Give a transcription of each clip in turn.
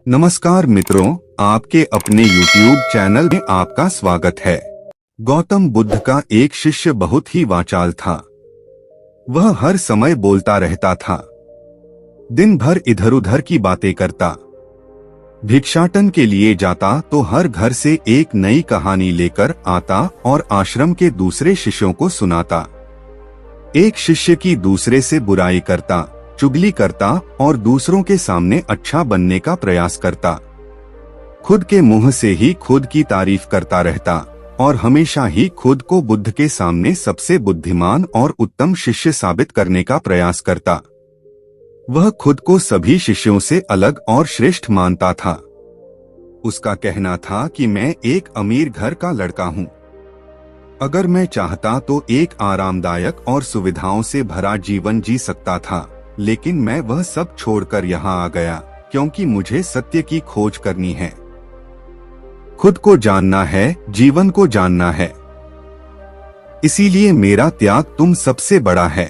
नमस्कार मित्रों, आपके अपने YouTube चैनल में आपका स्वागत है। गौतम बुद्ध का एक शिष्य बहुत ही वाचाल था। वह हर समय बोलता रहता था, दिन भर इधर उधर की बातें करता। भिक्षाटन के लिए जाता तो हर घर से एक नई कहानी लेकर आता और आश्रम के दूसरे शिष्यों को सुनाता। एक शिष्य की दूसरे से बुराई करता, चुगली करता और दूसरों के सामने अच्छा बनने का प्रयास करता। खुद के मुंह से ही खुद की तारीफ करता रहता और हमेशा ही खुद को बुद्ध के सामने सबसे बुद्धिमान और उत्तम शिष्य साबित करने का प्रयास करता। वह खुद को सभी शिष्यों से अलग और श्रेष्ठ मानता था। उसका कहना था कि मैं एक अमीर घर का लड़का हूँ। अगर मैं चाहता तो एक आरामदायक और सुविधाओं से भरा जीवन जी सकता था, लेकिन मैं वह सब छोड़कर यहाँ आ गया क्योंकि मुझे सत्य की खोज करनी है। खुद को जानना है, जीवन को जानना है। इसीलिए मेरा त्याग तुम सबसे बड़ा है।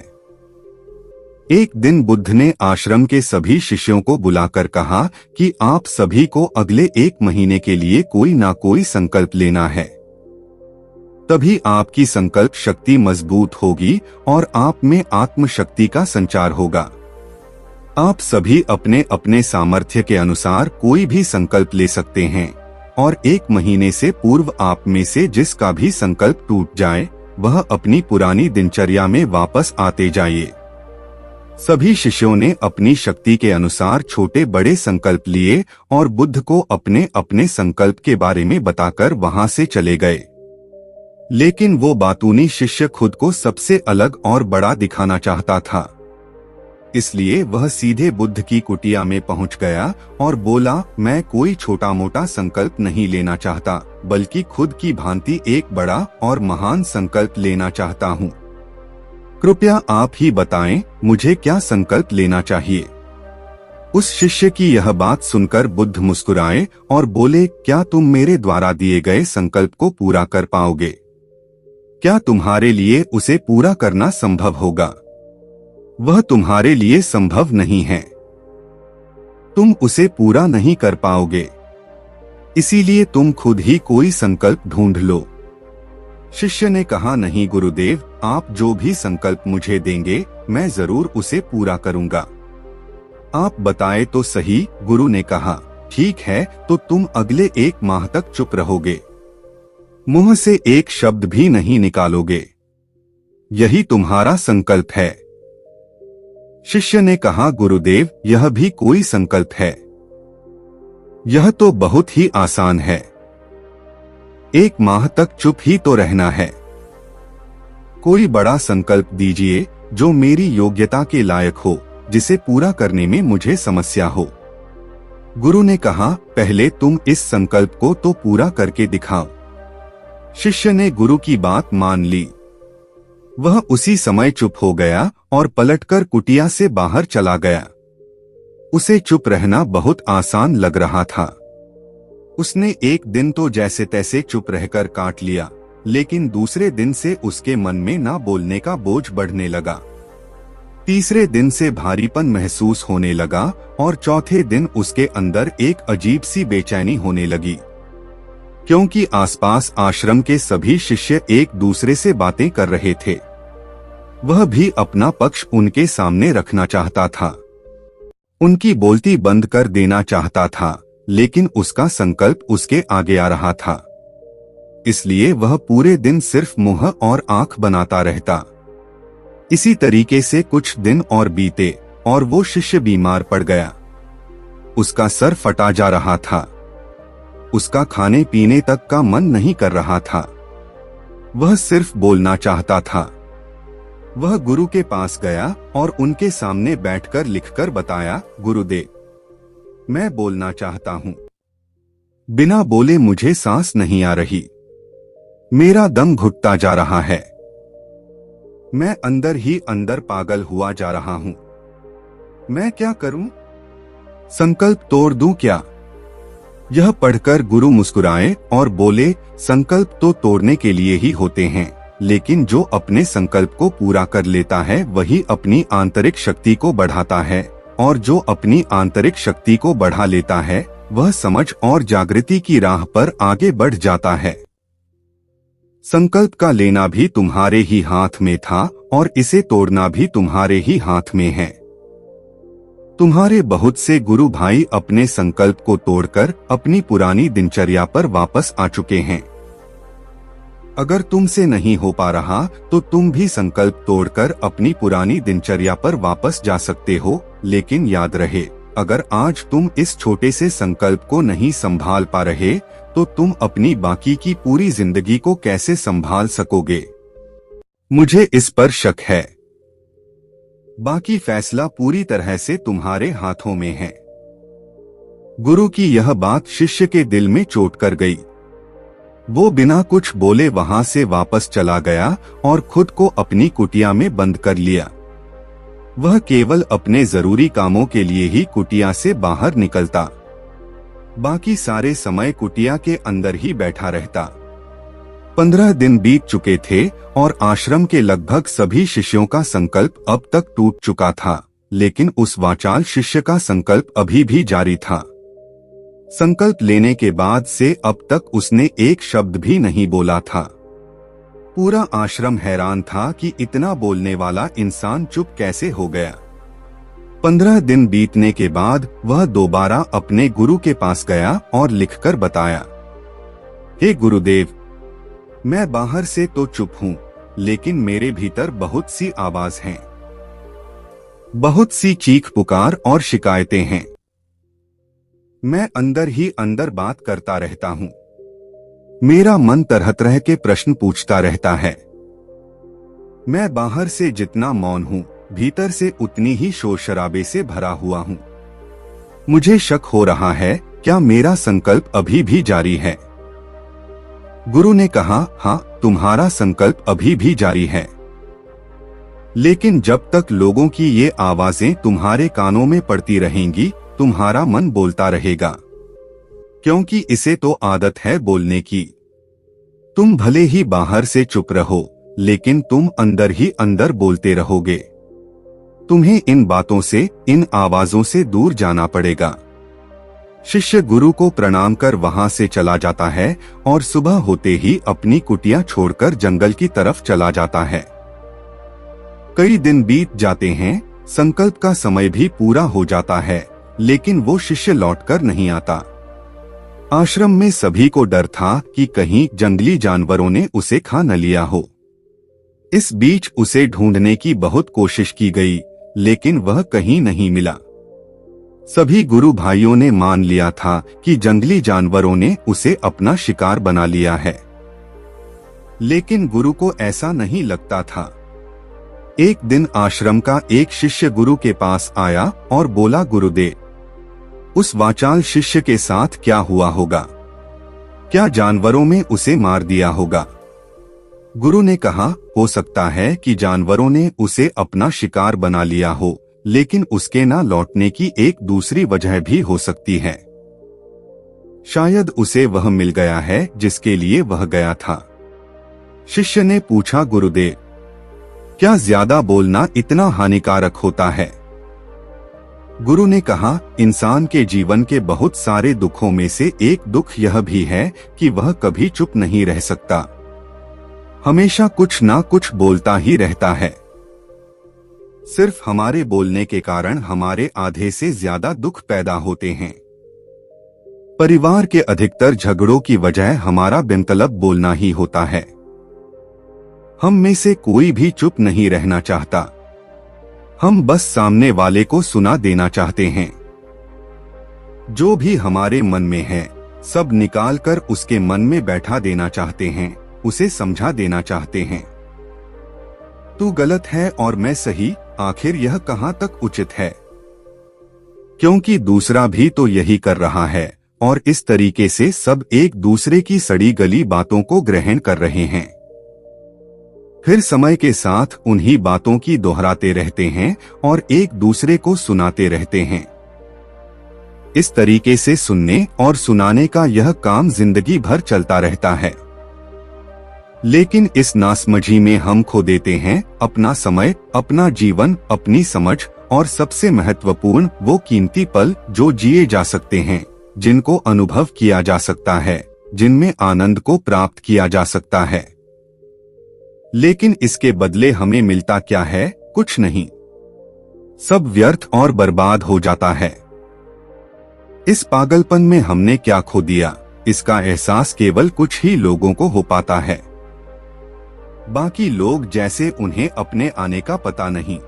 एक दिन बुद्ध ने आश्रम के सभी शिष्यों को बुलाकर कहा कि आप सभी को अगले 1 महीने के लिए कोई ना कोई संकल्प लेना है। तभी आपकी संकल्प शक्ति मजबूत होगी और आप में आत्म शक्ति का संचार होगा। आप सभी अपने अपने सामर्थ्य के अनुसार कोई भी संकल्प ले सकते हैं और 1 महीने से पूर्व आप में से जिसका भी संकल्प टूट जाए वह अपनी पुरानी दिनचर्या में वापस आते जाइए। सभी शिष्यों ने अपनी शक्ति के अनुसार छोटे बड़े संकल्प लिए और बुद्ध को अपने अपने संकल्प के बारे में बताकर वहां से चले गए। लेकिन वो बातूनी शिष्य खुद को सबसे अलग और बड़ा दिखाना चाहता था। इसलिए वह सीधे बुद्ध की कुटिया में पहुंच गया और बोला, मैं कोई छोटा मोटा संकल्प नहीं लेना चाहता, बल्कि खुद की भांति एक बड़ा और महान संकल्प लेना चाहता हूँ। कृपया आप ही बताएं, मुझे क्या संकल्प लेना चाहिए। उस शिष्य की यह बात सुनकर बुद्ध मुस्कुराए और बोले, क्या तुम मेरे द्वारा दिए गए संकल्प को पूरा कर पाओगे? क्या तुम्हारे लिए उसे पूरा करना संभव होगा? वह तुम्हारे लिए संभव नहीं है। तुम उसे पूरा नहीं कर पाओगे। इसीलिए तुम खुद ही कोई संकल्प ढूंढ लो। शिष्य ने कहा, नहीं गुरुदेव, आप जो भी संकल्प मुझे देंगे मैं जरूर उसे पूरा करूंगा। आप बताए तो सही। गुरु ने कहा, ठीक है, तो तुम अगले 1 माह तक चुप रहोगे, मुंह से एक शब्द भी नहीं निकालोगे। यही तुम्हारा संकल्प है। शिष्य ने कहा, गुरुदेव, यह भी कोई संकल्प है? यह तो बहुत ही आसान है। 1 माह तक चुप ही तो रहना है। कोई बड़ा संकल्प दीजिए जो मेरी योग्यता के लायक हो, जिसे पूरा करने में मुझे समस्या हो। गुरु ने कहा, पहले तुम इस संकल्प को तो पूरा करके दिखाओ। शिष्य ने गुरु की बात मान ली। वह उसी समय चुप हो गया और पलटकर कुटिया से बाहर चला गया। उसे चुप रहना बहुत आसान लग रहा था। उसने एक दिन तो जैसे तैसे चुप रहकर काट लिया, लेकिन दूसरे दिन से उसके मन में ना बोलने का बोझ बढ़ने लगा। तीसरे दिन से भारीपन महसूस होने लगा और चौथे दिन उसके अंदर एक अजीब सी बेचैनी होने लगी, क्योंकि आसपास आश्रम के सभी शिष्य एक दूसरे से बातें कर रहे थे। वह भी अपना पक्ष उनके सामने रखना चाहता था, उनकी बोलती बंद कर देना चाहता था, लेकिन उसका संकल्प उसके आगे आ रहा था। इसलिए वह पूरे दिन सिर्फ मुंह और आंख बनाता रहता। इसी तरीके से कुछ दिन और बीते और वो शिष्य बीमार पड़ गया। उसका सर फटा जा रहा था। उसका खाने पीने तक का मन नहीं कर रहा था। वह सिर्फ बोलना चाहता था। वह गुरु के पास गया और उनके सामने बैठकर लिखकर बताया, गुरुदेव, मैं बोलना चाहता हूँ। बिना बोले मुझे सांस नहीं आ रही। मेरा दम घुटता जा रहा है। मैं अंदर ही अंदर पागल हुआ जा रहा हूँ। मैं क्या करूं? संकल्प तोड़ दूं क्या? यह पढ़कर गुरु मुस्कुराए और बोले, संकल्प तो तोड़ने के लिए ही होते हैं, लेकिन जो अपने संकल्प को पूरा कर लेता है वही अपनी आंतरिक शक्ति को बढ़ाता है, और जो अपनी आंतरिक शक्ति को बढ़ा लेता है वह समझ और जागृति की राह पर आगे बढ़ जाता है। संकल्प का लेना भी तुम्हारे ही हाथ में था और इसे तोड़ना भी तुम्हारे ही हाथ में है। तुम्हारे बहुत से गुरु भाई अपने संकल्प को तोड़कर अपनी पुरानी दिनचर्या पर वापस आ चुके हैं। अगर तुमसे नहीं हो पा रहा तो तुम भी संकल्प तोड़कर अपनी पुरानी दिनचर्या पर वापस जा सकते हो, लेकिन याद रहे, अगर आज तुम इस छोटे से संकल्प को नहीं संभाल पा रहे तो तुम अपनी बाकी की पूरी जिंदगी को कैसे संभाल सकोगे? मुझे इस पर शक है। बाकी फैसला पूरी तरह से तुम्हारे हाथों में है। गुरु की यह बात शिष्य के दिल में चोट कर गई। वो बिना कुछ बोले वहां से वापस चला गया और खुद को अपनी कुटिया में बंद कर लिया। वह केवल अपने जरूरी कामों के लिए ही कुटिया से बाहर निकलता, बाकी सारे समय कुटिया के अंदर ही बैठा रहता। 15 दिन बीत चुके थे और आश्रम के लगभग सभी शिष्यों का संकल्प अब तक टूट चुका था, लेकिन उस वाचाल शिष्य का संकल्प अभी भी जारी था। संकल्प लेने के बाद से अब तक उसने एक शब्द भी नहीं बोला था। पूरा आश्रम हैरान था कि इतना बोलने वाला इंसान चुप कैसे हो गया। 15 दिन बीतने के बाद वह दोबारा अपने गुरु के पास गया और लिखकर बताया, हे गुरुदेव, मैं बाहर से तो चुप हूँ, लेकिन मेरे भीतर बहुत सी आवाज हैं, बहुत सी चीख पुकार और शिकायतें हैं। मैं अंदर ही अंदर बात करता रहता हूँ। मेरा मन तरह तरह के प्रश्न पूछता रहता है। मैं बाहर से जितना मौन हूँ, भीतर से उतनी ही शोर शराबे से भरा हुआ हूँ। मुझे शक हो रहा है, क्या मेरा संकल्प अभी भी जारी है? गुरु ने कहा, हाँ, तुम्हारा संकल्प अभी भी जारी है, लेकिन जब तक लोगों की ये आवाजें तुम्हारे कानों में पड़ती रहेंगी, तुम्हारा मन बोलता रहेगा, क्योंकि इसे तो आदत है बोलने की। तुम भले ही बाहर से चुप रहो, लेकिन तुम अंदर ही अंदर बोलते रहोगे। तुम्हें इन बातों से, इन आवाजों से दूर जाना पड़ेगा। शिष्य गुरु को प्रणाम कर वहां से चला जाता है और सुबह होते ही अपनी कुटिया छोड़कर जंगल की तरफ चला जाता है। कई दिन बीत जाते हैं, संकल्प का समय भी पूरा हो जाता है, लेकिन वो शिष्य लौटकर नहीं आता। आश्रम में सभी को डर था कि कहीं जंगली जानवरों ने उसे खा न लिया हो। इस बीच उसे ढूंढने की बहुत कोशिश की गई, लेकिन वह कहीं नहीं मिला। सभी गुरु भाइयों ने मान लिया था कि जंगली जानवरों ने उसे अपना शिकार बना लिया है, लेकिन गुरु को ऐसा नहीं लगता था। एक दिन आश्रम का एक शिष्य गुरु के पास आया और बोला, गुरुदेव, उस वाचाल शिष्य के साथ क्या हुआ होगा? क्या जानवरों में उसे मार दिया होगा? गुरु ने कहा, हो सकता है कि जानवरों ने उसे अपना शिकार बना लिया हो, लेकिन उसके ना लौटने की एक दूसरी वजह भी हो सकती है। शायद उसे वह मिल गया है जिसके लिए वह गया था। शिष्य ने पूछा, गुरुदेव, क्या ज्यादा बोलना इतना हानिकारक होता है? गुरु ने कहा, इंसान के जीवन के बहुत सारे दुखों में से एक दुख यह भी है कि वह कभी चुप नहीं रह सकता, हमेशा कुछ ना कुछ बोलता ही रहता है। सिर्फ हमारे बोलने के कारण हमारे आधे से ज्यादा दुख पैदा होते हैं। परिवार के अधिकतर झगड़ों की वजह हमारा बेमतलब बोलना ही होता है। हम में से कोई भी चुप नहीं रहना चाहता, हम बस सामने वाले को सुना देना चाहते हैं। जो भी हमारे मन में है, सब निकाल कर उसके मन में बैठा देना चाहते हैं, उसे समझा देना चाहते हैं। तू गलत है और मैं सही, आखिर यह कहां तक उचित है? क्योंकि दूसरा भी तो यही कर रहा है और इस तरीके से सब एक दूसरे की सड़ी गली बातों को ग्रहण कर रहे हैं। फिर समय के साथ उन्हीं बातों की दोहराते रहते हैं और एक दूसरे को सुनाते रहते हैं। इस तरीके से सुनने और सुनाने का यह काम जिंदगी भर चलता रहता है। लेकिन इस नासमझी में हम खो देते हैं अपना समय, अपना जीवन, अपनी समझ और सबसे महत्वपूर्ण वो कीमती पल जो जिए जा सकते हैं। जिनको अनुभव किया जा सकता है, जिनमें आनंद को प्राप्त किया जा सकता है। लेकिन इसके बदले हमें मिलता क्या है? कुछ नहीं। सब व्यर्थ और बर्बाद हो जाता है। इस पागलपन में हमने क्या खो दिया, इसका एहसास केवल कुछ ही लोगों को हो पाता है। बाकी लोग जैसे उन्हें अपने आने का पता नहीं,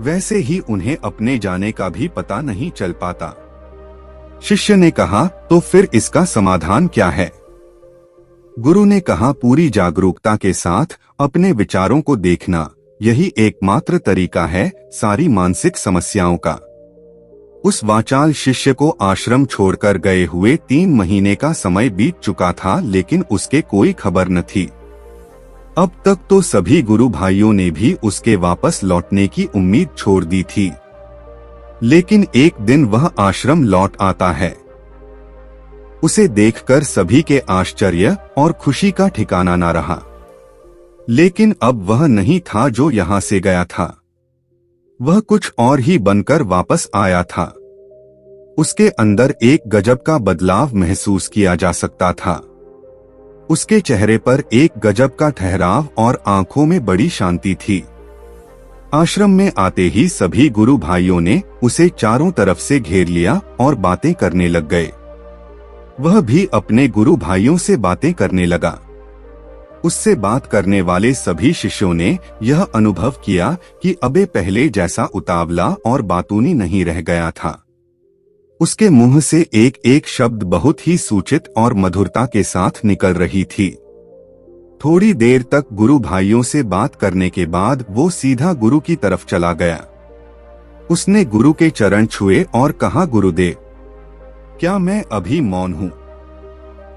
वैसे ही उन्हें अपने जाने का भी पता नहीं चल पाता। शिष्य ने कहा, तो फिर इसका समाधान क्या है? गुरु ने कहा, पूरी जागरूकता के साथ अपने विचारों को देखना, यही एकमात्र तरीका है सारी मानसिक समस्याओं का। उस वाचाल शिष्य को आश्रम छोड़कर गए हुए 3 महीने का समय बीत चुका था, लेकिन उसके कोई खबर न थी। अब तक तो सभी गुरु भाइयों ने भी उसके वापस लौटने की उम्मीद छोड़ दी थी, लेकिन एक दिन वह आश्रम लौट आता है। उसे देखकर सभी के आश्चर्य और खुशी का ठिकाना न रहा। लेकिन अब वह नहीं था जो यहाँ से गया था, वह कुछ और ही बनकर वापस आया था। उसके अंदर एक गजब का बदलाव महसूस किया जा सकता था। उसके चेहरे पर एक गजब का ठहराव और आंखों में बड़ी शांति थी। आश्रम में आते ही सभी गुरु भाइयों ने उसे चारों तरफ से घेर लिया और बातें करने लग गए। वह भी अपने गुरु भाइयों से बातें करने लगा। उससे बात करने वाले सभी शिष्यों ने यह अनुभव किया कि अबे पहले जैसा उतावला और बातूनी नहीं रह गया था। उसके मुंह से एक एक शब्द बहुत ही सूचित और मधुरता के साथ निकल रही थी। थोड़ी देर तक गुरु भाइयों से बात करने के बाद वो सीधा गुरु की तरफ चला गया। उसने गुरु के चरण छुए और कहा, गुरुदेव, क्या मैं अभी मौन हूँ?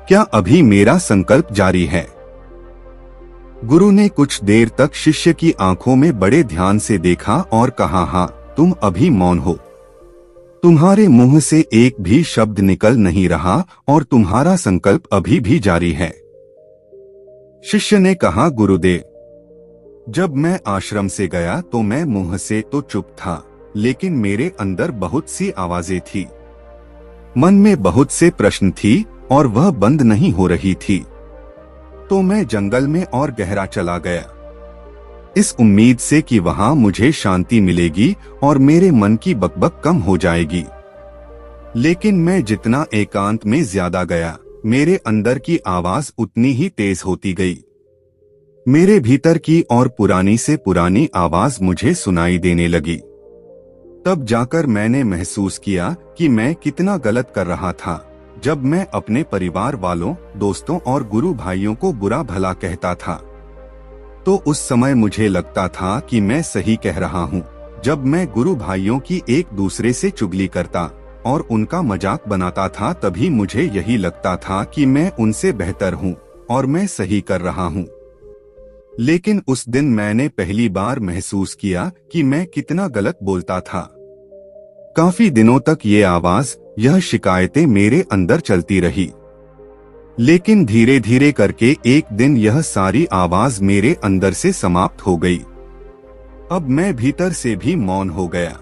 क्या अभी मेरा संकल्प जारी है? गुरु ने कुछ देर तक शिष्य की आंखों में बड़े ध्यान से देखा और कहा, हाँ, तुम अभी मौन हो। तुम्हारे मुंह से एक भी शब्द निकल नहीं रहा और तुम्हारा संकल्प अभी भी जारी है। शिष्य ने कहा, गुरुदेव, जब मैं आश्रम से गया तो मैं मुंह से तो चुप था, लेकिन मेरे अंदर बहुत सी आवाजें थी। मन में बहुत से प्रश्न थी और वह बंद नहीं हो रही थी। तो मैं जंगल में और गहरा चला गया, इस उम्मीद से कि वहां मुझे शांति मिलेगी और मेरे मन की बकबक कम हो जाएगी। लेकिन मैं जितना एकांत में ज्यादा गया, मेरे अंदर की आवाज उतनी ही तेज होती गई। मेरे भीतर की और पुरानी से पुरानी आवाज मुझे सुनाई देने लगी। तब जाकर मैंने महसूस किया कि मैं कितना गलत कर रहा था जब मैं अपने परिवार वालों, दोस्तों और गुरु भाइयों को बुरा भला कहता था। तो उस समय मुझे लगता था कि मैं सही कह रहा हूँ। जब मैं गुरु भाइयों की एक दूसरे से चुगली करता और उनका मजाक बनाता था, तभी मुझे यही लगता था कि मैं उनसे बेहतर हूँ और मैं सही कर रहा हूँ। लेकिन उस दिन मैंने पहली बार महसूस किया कि मैं कितना गलत बोलता था। काफी दिनों तक ये आवाज, यह शिकायतें मेरे अंदर चलती रही। लेकिन धीरे धीरे करके एक दिन यह सारी आवाज मेरे अंदर से समाप्त हो गई। अब मैं भीतर से भी मौन हो गया।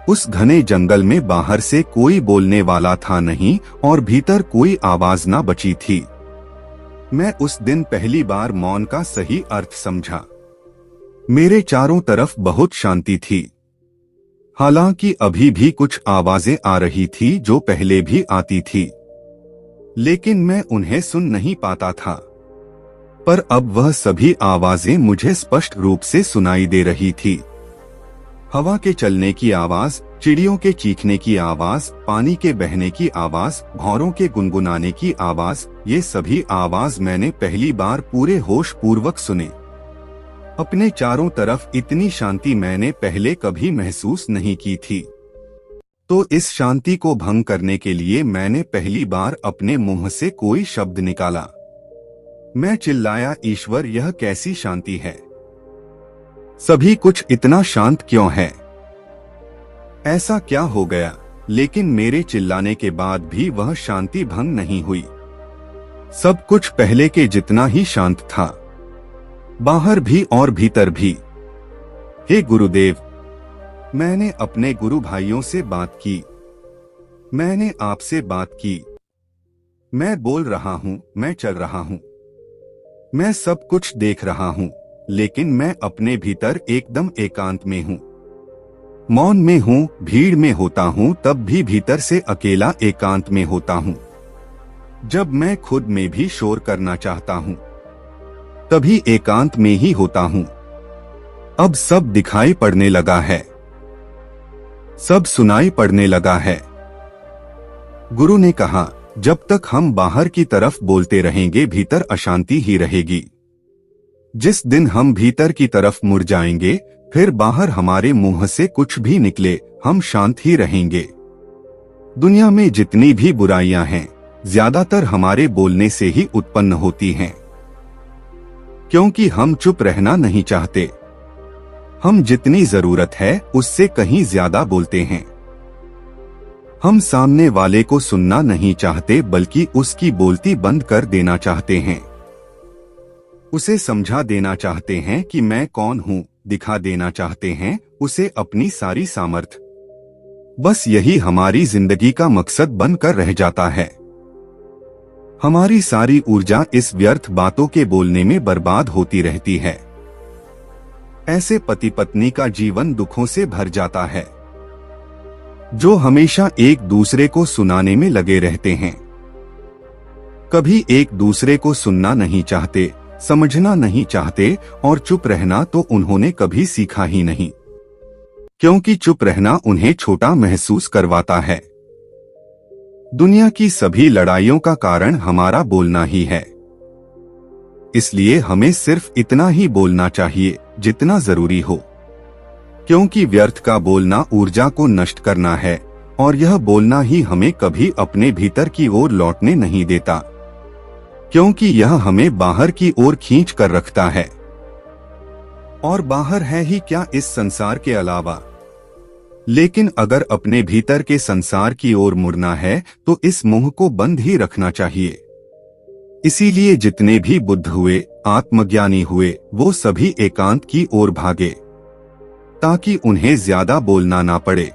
उस घने जंगल में बाहर से कोई बोलने वाला था नहीं और भीतर कोई आवाज ना बची थी। मैं उस दिन पहली बार मौन का सही अर्थ समझा। मेरे चारों तरफ बहुत शांति थी। हालांकि अभी भी कुछ आवाजें आ रही थी जो पहले भी आती थी, लेकिन मैं उन्हें सुन नहीं पाता था। पर अब वह सभी आवाजें मुझे स्पष्ट रूप से सुनाई दे रही थी। हवा के चलने की आवाज, चिड़ियों के चीखने की आवाज, पानी के बहने की आवाज, भौरों के गुनगुनाने की आवाज, ये सभी आवाज मैंने पहली बार पूरे होश पूर्वक सुने। अपने चारों तरफ इतनी शांति मैंने पहले कभी महसूस नहीं की थी। तो इस शांति को भंग करने के लिए मैंने पहली बार अपने मुंह से कोई शब्द निकाला। मैं चिल्लाया, ईश्वर, यह कैसी शांति है? सभी कुछ इतना शांत क्यों है? ऐसा क्या हो गया? लेकिन मेरे चिल्लाने के बाद भी वह शांति भंग नहीं हुई। सब कुछ पहले के जितना ही शांत था, बाहर भी और भीतर भी। हे गुरुदेव, मैंने अपने गुरु भाइयों से बात की। मैंने आपसे बात की। मैं बोल रहा हूँ, मैं चल रहा हूँ, मैं सब कुछ देख रहा हूँ, लेकिन मैं अपने भीतर एकदम एकांत में हूँ। मौन में हूँ, भीड़ में होता हूँ, तब भी भीतर से अकेला एकांत में होता हूँ। जब मैं खुद में भी शोर करना चाहता हूँ, तभी एकांत में ही होता हूँ। अब सब दिखाई पड़ने लगा है, सब सुनाई पड़ने लगा है। गुरु ने कहा, जब तक हम बाहर की तरफ बोलते रहेंगे, भीतर अशांति ही रहेगी। जिस दिन हम भीतर की तरफ मुड़ जाएंगे, फिर बाहर हमारे मुंह से कुछ भी निकले, हम शांत ही रहेंगे। दुनिया में जितनी भी बुराइयां हैं, ज्यादातर हमारे बोलने से ही उत्पन्न होती हैं, क्योंकि हम चुप रहना नहीं चाहते। हम जितनी जरूरत है उससे कहीं ज्यादा बोलते हैं। हम सामने वाले को सुनना नहीं चाहते, बल्कि उसकी बोलती बंद कर देना चाहते हैं। उसे समझा देना चाहते हैं कि मैं कौन हूं, दिखा देना चाहते हैं उसे अपनी सारी सामर्थ। बस यही हमारी जिंदगी का मकसद बनकर रह जाता है। हमारी सारी ऊर्जा इस व्यर्थ बातों के बोलने में बर्बाद होती रहती है। ऐसे पति पत्नी का जीवन दुखों से भर जाता है, जो हमेशा एक दूसरे को सुनाने में लगे रहते हैं। कभी एक दूसरे को सुनना नहीं चाहते, समझना नहीं चाहते, और चुप रहना तो उन्होंने कभी सीखा ही नहीं, क्योंकि चुप रहना उन्हें छोटा महसूस करवाता है। दुनिया की सभी लड़ाइयों का कारण हमारा बोलना ही है। इसलिए हमें सिर्फ इतना ही बोलना चाहिए जितना जरूरी हो, क्योंकि व्यर्थ का बोलना ऊर्जा को नष्ट करना है, और यह बोलना ही हमें कभी अपने भीतर की ओर लौटने नहीं देता, क्योंकि यह हमें बाहर की ओर खींच कर रखता है। और बाहर है ही क्या इस संसार के अलावा। लेकिन अगर अपने भीतर के संसार की ओर मुड़ना है तो इस मुंह को बंद ही रखना चाहिए। इसीलिए जितने भी बुद्ध हुए, आत्मज्ञानी हुए, वो सभी एकांत की ओर भागे, ताकि उन्हें ज्यादा बोलना ना पड़े,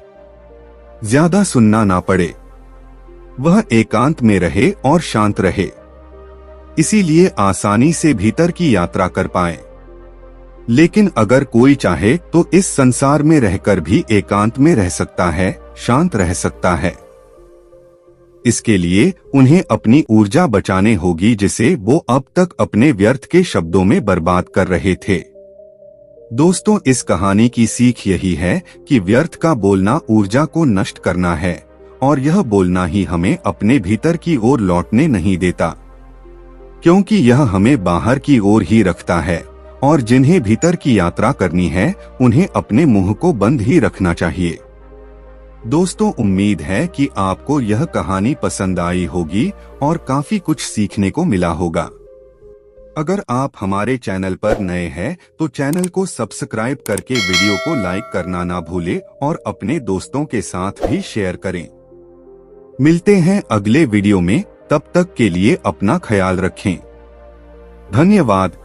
ज्यादा सुनना ना पड़े। वह एकांत में रहे और शांत रहे, इसीलिए आसानी से भीतर की यात्रा कर पाए। लेकिन अगर कोई चाहे तो इस संसार में रहकर भी एकांत में रह सकता है, शांत रह सकता है। इसके लिए उन्हें अपनी ऊर्जा बचाने होगी, जिसे वो अब तक अपने व्यर्थ के शब्दों में बर्बाद कर रहे थे। दोस्तों, इस कहानी की सीख यही है कि व्यर्थ का बोलना ऊर्जा को नष्ट करना है, और यह बोलना ही हमें अपने भीतर की ओर लौटने नहीं देता, क्योंकि यह हमें बाहर की ओर ही रखता है। और जिन्हें भीतर की यात्रा करनी है, उन्हें अपने मुंह को बंद ही रखना चाहिए। दोस्तों, उम्मीद है कि आपको यह कहानी पसंद आई होगी और काफी कुछ सीखने को मिला होगा। अगर आप हमारे चैनल पर नए हैं तो चैनल को सब्सक्राइब करके वीडियो को लाइक करना ना भूलें और अपने दोस्तों के साथ भी शेयर करें। मिलते हैं अगले वीडियो में, तब तक के लिए अपना ख्याल रखें। धन्यवाद।